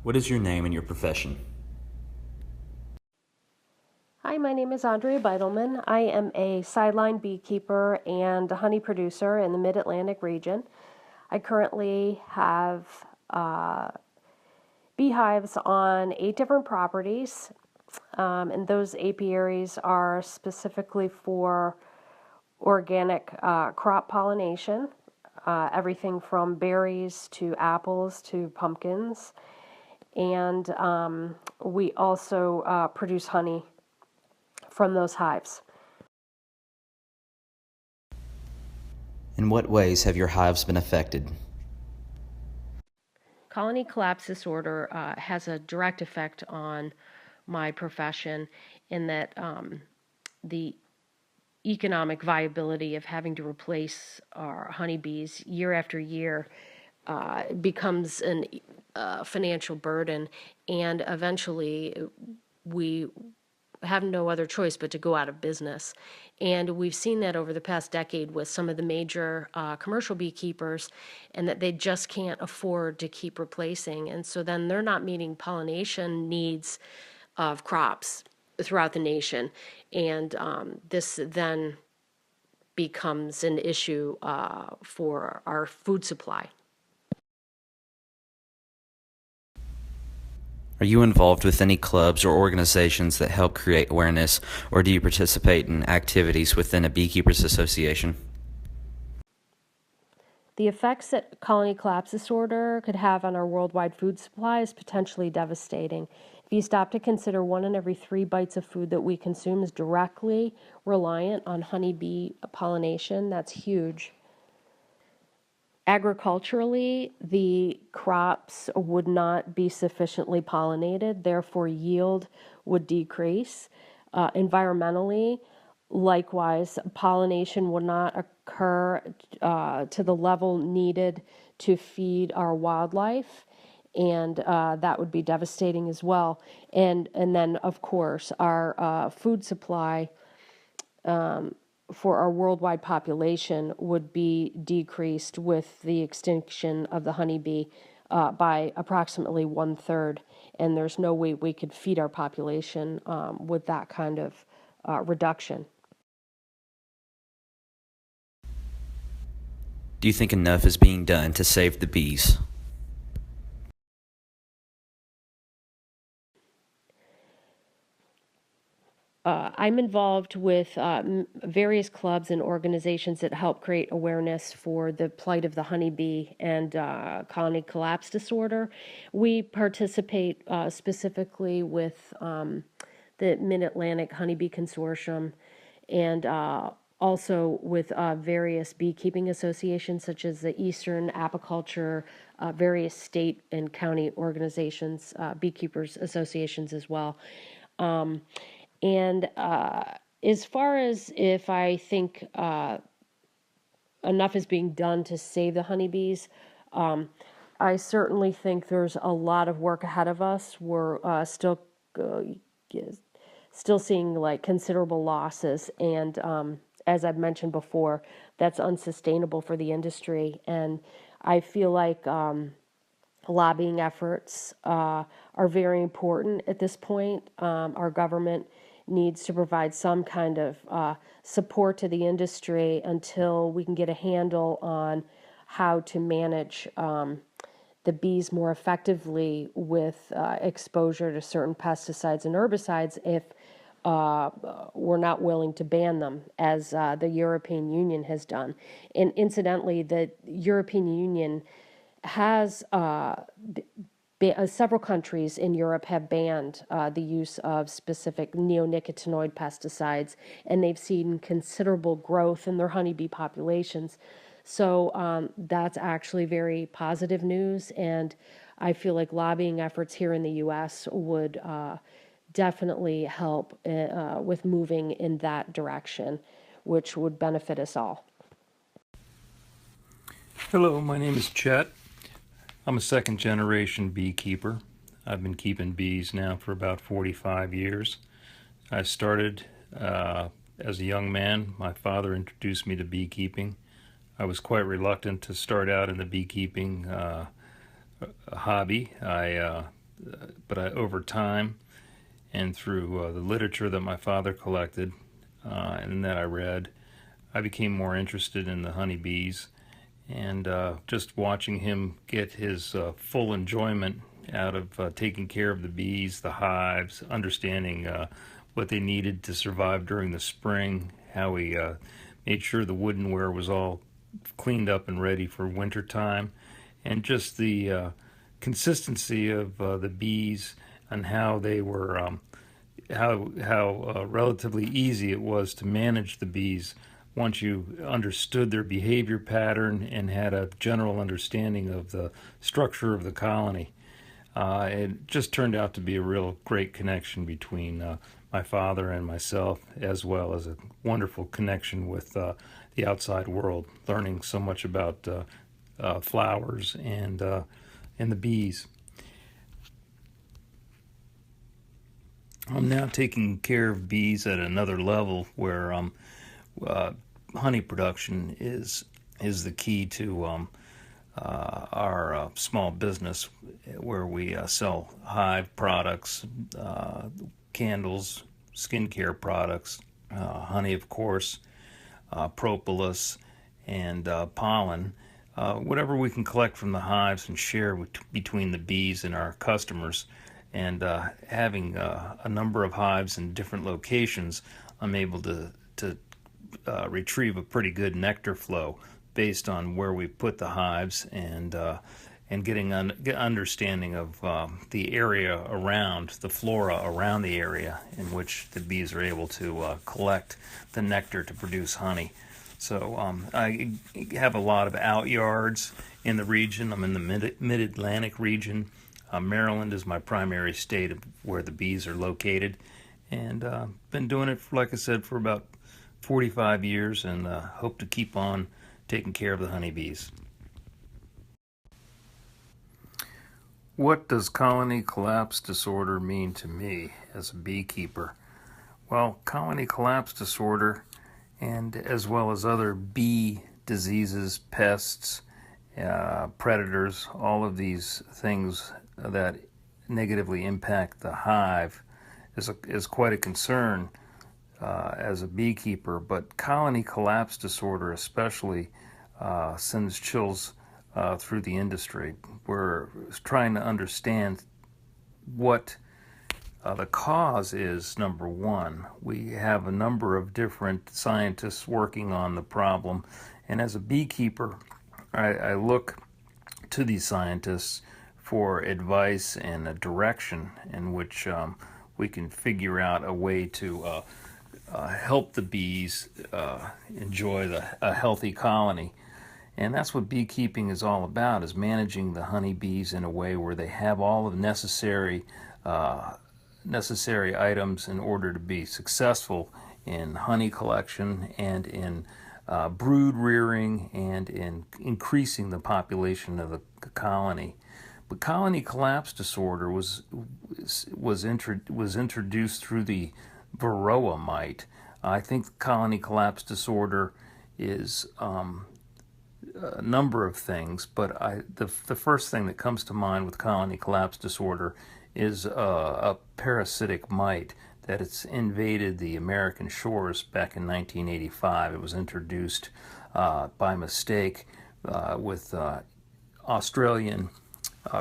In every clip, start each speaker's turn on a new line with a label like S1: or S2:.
S1: What is your name and your profession?
S2: Hi, my name is Andrea Beidelman. I am a sideline beekeeper and a honey producer in the Mid-Atlantic region. I currently have beehives on 8 different properties, and those apiaries are specifically for organic crop pollination, everything from berries to apples to pumpkins. And we also produce honey from those hives.
S1: In what ways have your hives been affected?
S2: Colony collapse disorder has a direct effect on my profession in that the economic viability of having to replace our honeybees year after year becomes a financial burden, and eventually we have no other choice but to go out of business. And we've seen that over the past decade with some of the major commercial beekeepers, and that they just can't afford to keep replacing. And so then they're not meeting pollination needs of crops throughout the nation. And this then becomes an issue for our food supply.
S1: Are you involved with any clubs or organizations that help create awareness, or do you participate in activities within a beekeepers association?
S2: The effects that colony collapse disorder could have on our worldwide food supply is potentially devastating. If you stop to consider 1 in every 3 bites of food that we consume is directly reliant on honeybee pollination, that's huge. Agriculturally, the crops would not be sufficiently pollinated, therefore, yield would decrease. Environmentally, likewise, pollination would not occur to the level needed to feed our wildlife, and that would be devastating as well. And then, of course, our food supply for our worldwide population would be decreased with the extinction of the honeybee by approximately 1/3. And there's no way we could feed our population with that kind of reduction.
S1: Do you think enough is being done to save the bees?
S2: I'm involved with various clubs and organizations that help create awareness for the plight of the honeybee and colony collapse disorder. We participate specifically with the Mid-Atlantic Honeybee Consortium and also with various beekeeping associations such as the Eastern Apiculture, various state and county organizations, beekeepers associations as well. And as far as if I think enough is being done to save the honeybees, I certainly think there's a lot of work ahead of us. We're still seeing like considerable losses, and as I've mentioned before, that's unsustainable for the industry. And I feel like lobbying efforts are very important at this point. Our government needs to provide some kind of support to the industry until we can get a handle on how to manage the bees more effectively with exposure to certain pesticides and herbicides if we're not willing to ban them, as the European Union has done. And incidentally, the European Union has several countries in Europe have banned the use of specific neonicotinoid pesticides, and they've seen considerable growth in their honeybee populations. So that's actually very positive news, and I feel like lobbying efforts here in the U.S. would definitely help with moving in that direction, which would benefit us all.
S3: Hello, my name is Chet. I'm a second generation beekeeper. I've been keeping bees now for about 45 years. I started as a young man. My father introduced me to beekeeping. I was quite reluctant to start out in the beekeeping hobby. I over time and through the literature that my father collected and that I read, I became more interested in the honeybees, and just watching him get his full enjoyment out of taking care of the bees, the hives, understanding what they needed to survive during the spring, how he made sure the woodenware was all cleaned up and ready for winter time, and just the consistency of the bees and how they were how relatively easy it was to manage the bees once you understood their behavior pattern and had a general understanding of the structure of the colony. It just turned out to be a real great connection between my father and myself, as well as a wonderful connection with the outside world, learning so much about flowers and the bees. I'm now taking care of bees at another level where honey production is the key to our small business, where we sell hive products, candles, skincare products, honey, of course, propolis, and pollen. Whatever we can collect from the hives and share between the bees and our customers. And having a number of hives in different locations, I'm able to retrieve a pretty good nectar flow based on where we put the hives, and getting understanding of the area around, the flora around the area in which the bees are able to collect the nectar to produce honey. So I have a lot of out yards in the region. I'm in the mid-Atlantic region. Maryland is my primary state of where the bees are located, and been doing it, like I said, for about 45 years, and hope to keep on taking care of the honeybees. What does colony collapse disorder mean to me as a beekeeper? Well, colony collapse disorder, and as well as other bee diseases, pests, predators, all of these things that negatively impact the hive is quite a concern as a beekeeper. But colony collapse disorder especially sends chills through the industry. We're trying to understand what the cause is, number one. We have a number of different scientists working on the problem, and as a beekeeper, I look to these scientists for advice and a direction in which we can figure out a way to help the bees enjoy a healthy colony. And that's what beekeeping is all about, is managing the honeybees in a way where they have all of necessary items in order to be successful in honey collection and in brood rearing and in increasing the population of the colony. But colony collapse disorder was introduced through the Varroa mite. I think colony collapse disorder is a number of things, but the first thing that comes to mind with colony collapse disorder is a parasitic mite that it's invaded the American shores back in 1985. It was introduced by mistake with Australian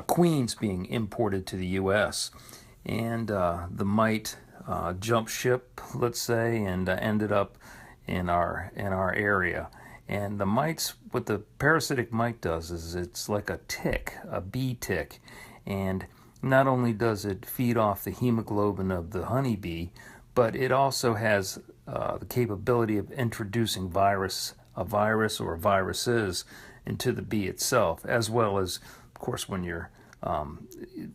S3: queens being imported to the U.S. And the mite jumped ship, let's say, and ended up in our area. And the mites, what the parasitic mite does is it's like a tick, a bee tick, and not only does it feed off the hemoglobin of the honeybee, but it also has the capability of introducing a virus or viruses into the bee itself, as well as, of course, when you're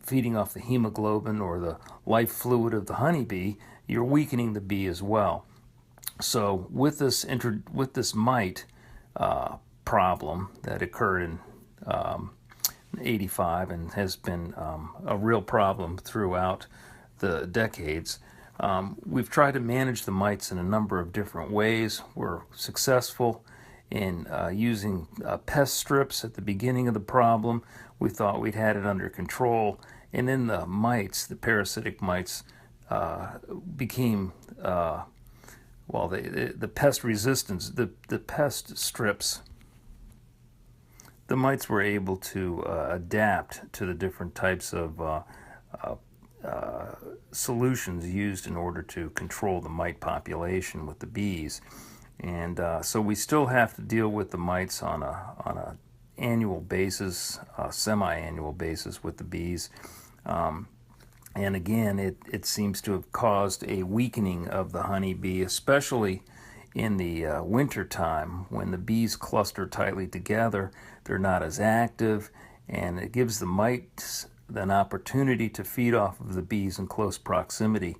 S3: feeding off the hemoglobin or the life fluid of the honeybee, you're weakening the bee as well. So with this mite problem that occurred in 85 and has been a real problem throughout the decades, we've tried to manage the mites in a number of different ways. We're successful in using pest strips at the beginning of the problem. We thought we'd had it under control, And then the mites, the parasitic mites, became the pest resistance, the pest strips. The mites were able to adapt to the different types of solutions used in order to control the mite population with the bees. And so we still have to deal with the mites on a annual basis, semi-annual basis with the bees. And again, it seems to have caused a weakening of the honeybee, especially in the winter time when the bees cluster tightly together. They're not as active, and it gives the mites an opportunity to feed off of the bees in close proximity.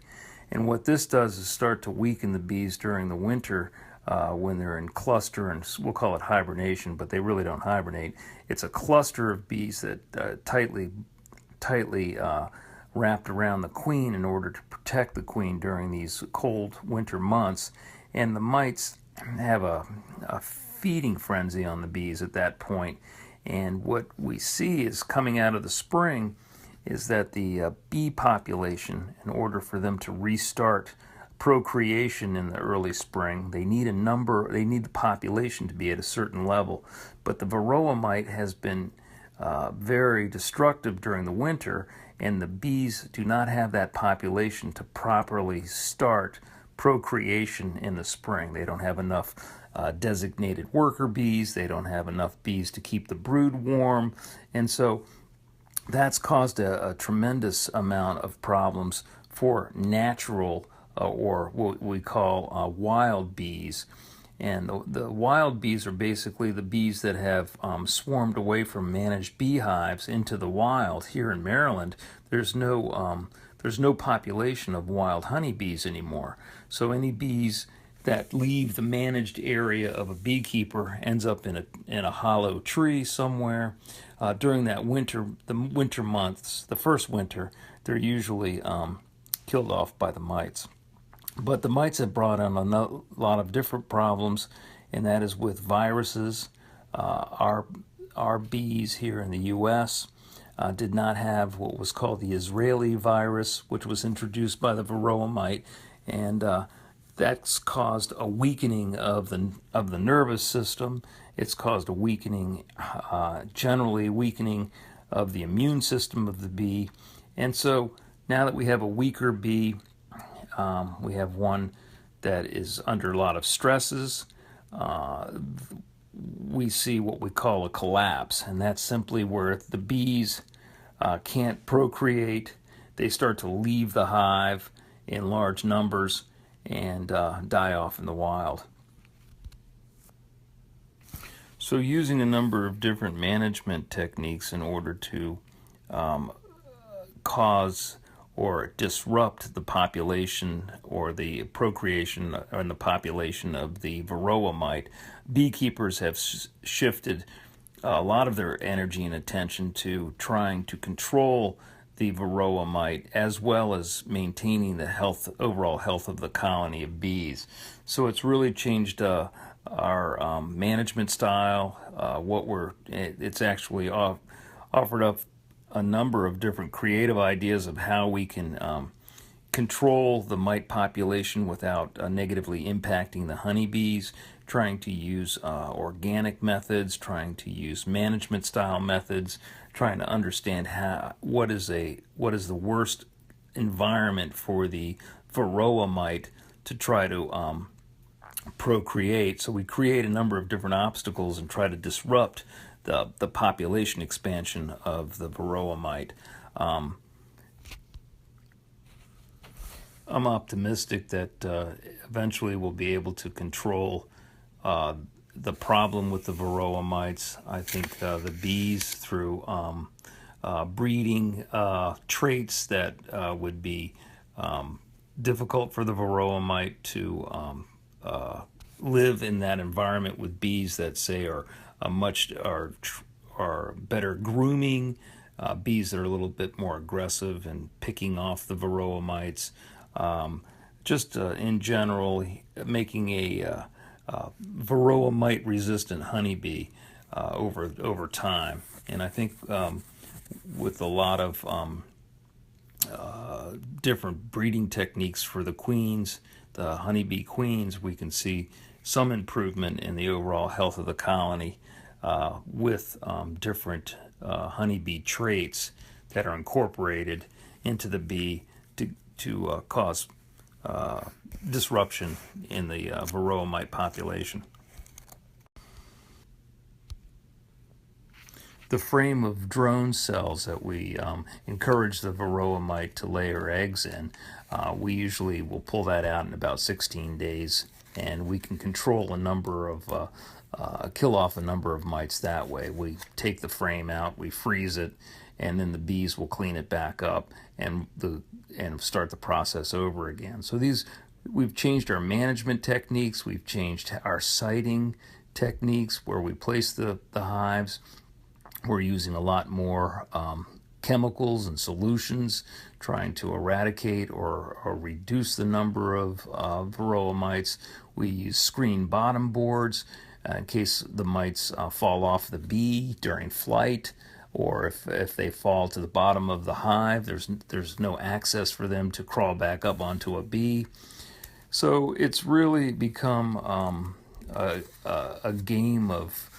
S3: And what this does is start to weaken the bees during the winter when they're in cluster, and we'll call it hibernation, but they really don't hibernate. It's a cluster of bees that tightly wrapped around the queen in order to protect the queen during these cold winter months. And the mites have a feeding frenzy on the bees at that point. And what we see is coming out of the spring is that the bee population, in order for them to restart procreation in the early spring, they need the population to be at a certain level. But the varroa mite has been very destructive during the winter, and the bees do not have that population to properly start procreation in the spring. They don't have enough designated worker bees. They don't have enough bees to keep the brood warm. And so that's caused a tremendous amount of problems for natural or what we call wild bees. And the wild bees are basically the bees that have swarmed away from managed beehives into the wild. Here in Maryland, there's no population of wild honeybees anymore. So any bees that leave the managed area of a beekeeper ends up in a hollow tree somewhere. During that winter, the winter months, the first winter, they're usually killed off by the mites. But the mites have brought on a lot of different problems, and that is with viruses. Our bees here in the U.S. Did not have what was called the Israeli virus, which was introduced by the varroa mite, and that's caused a weakening of the nervous system. It's caused a weakening, generally weakening of the immune system of the bee, and so now that we have a weaker bee, we have one that is under a lot of stresses. We see what we call a collapse, and that's simply where the bees can't procreate. They start to leave the hive in large numbers and die off in the wild. So using a number of different management techniques in order to cause or disrupt the population or the procreation and the population of the varroa mite, beekeepers have shifted a lot of their energy and attention to trying to control the varroa mite as well as maintaining the overall health of the colony of bees. So it's really changed our management style. It's actually offered up a number of different creative ideas of how we can control the mite population without negatively impacting the honeybees, trying to use organic methods, trying to use management style methods, trying to understand what is the worst environment for the varroa mite to try to procreate. So we create a number of different obstacles and try to disrupt the population expansion of the varroa mite. I'm optimistic that eventually we'll be able to control the problem with the varroa mites. I think the bees, through breeding traits that would be difficult for the varroa mite to live in that environment with bees that say are better grooming, bees that are a little bit more aggressive and picking off the varroa mites. Just in general, making a varroa mite resistant honeybee over time. And I think with a lot of different breeding techniques for the queens, the honeybee queens, we can see some improvement in the overall health of the colony with different honeybee traits that are incorporated into the bee to cause disruption in the varroa mite population. The frame of drone cells that we encourage the varroa mite to lay her eggs in, we usually will pull that out in about 16 days, and we can control a number of kill off a number of mites that way. We take the frame out, we freeze it, and then the bees will clean it back up and start the process over again. So we've changed our management techniques, we've changed our siting techniques where we place the hives. We're using a lot more chemicals and solutions trying to eradicate or reduce the number of varroa mites. We use screen bottom boards in case the mites fall off the bee during flight, or if they fall to the bottom of the hive, there's no access for them to crawl back up onto a bee. So it's really become a game of,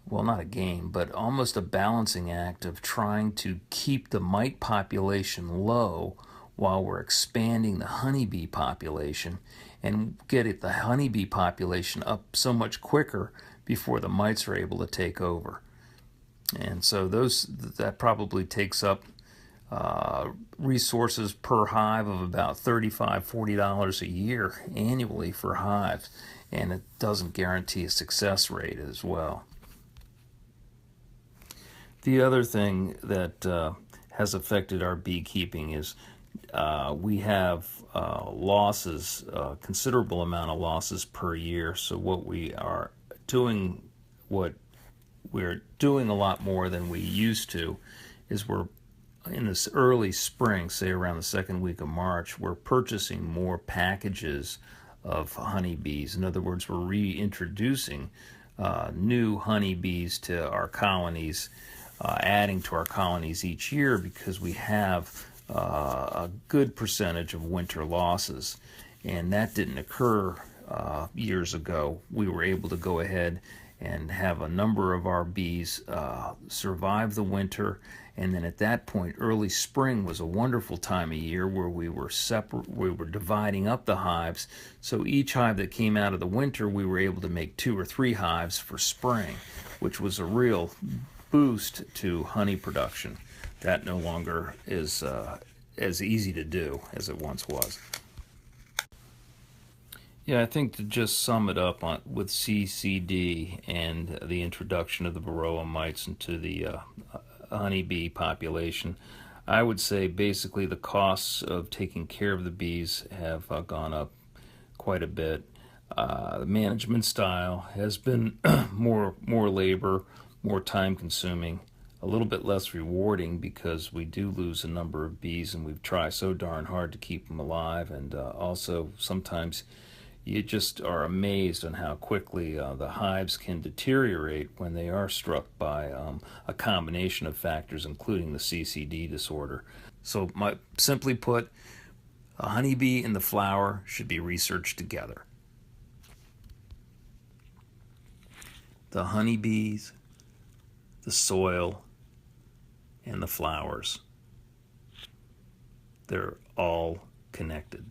S3: well, not a game, but almost a balancing act of trying to keep the mite population low while we're expanding the honeybee population and get the honeybee population up so much quicker before the mites are able to take over. And so that probably takes up resources per hive of about $35, $40 a year annually for hives, and it doesn't guarantee a success rate as well. The other thing that has affected our beekeeping is we have losses, considerable amount of losses per year. So we're doing a lot more than we used to is we're in this early spring, say around the second week of March, we're purchasing more packages of honeybees. In other words, we're reintroducing new honeybees to our colonies, adding to our colonies each year because we have a good percentage of winter losses. And that didn't occur years ago. We were able to go ahead and have a number of our bees survive the winter. And then at that point, early spring was a wonderful time of year where we were dividing up the hives. So each hive that came out of the winter, we were able to make 2 or 3 hives for spring, which was a real boost to honey production. That no longer is as easy to do as it once was. Yeah, I think to just sum it up with CCD and the introduction of the varroa mites into the honeybee population, I would say basically the costs of taking care of the bees have gone up quite a bit. The management style has been more labor, more time consuming, a little bit less rewarding because we do lose a number of bees and we've tried so darn hard to keep them alive, and also sometimes you just are amazed on how quickly the hives can deteriorate when they are struck by a combination of factors, including the CCD disorder. So simply put, a honeybee and the flower should be researched together. The honeybees, the soil, and the flowers, they're all connected.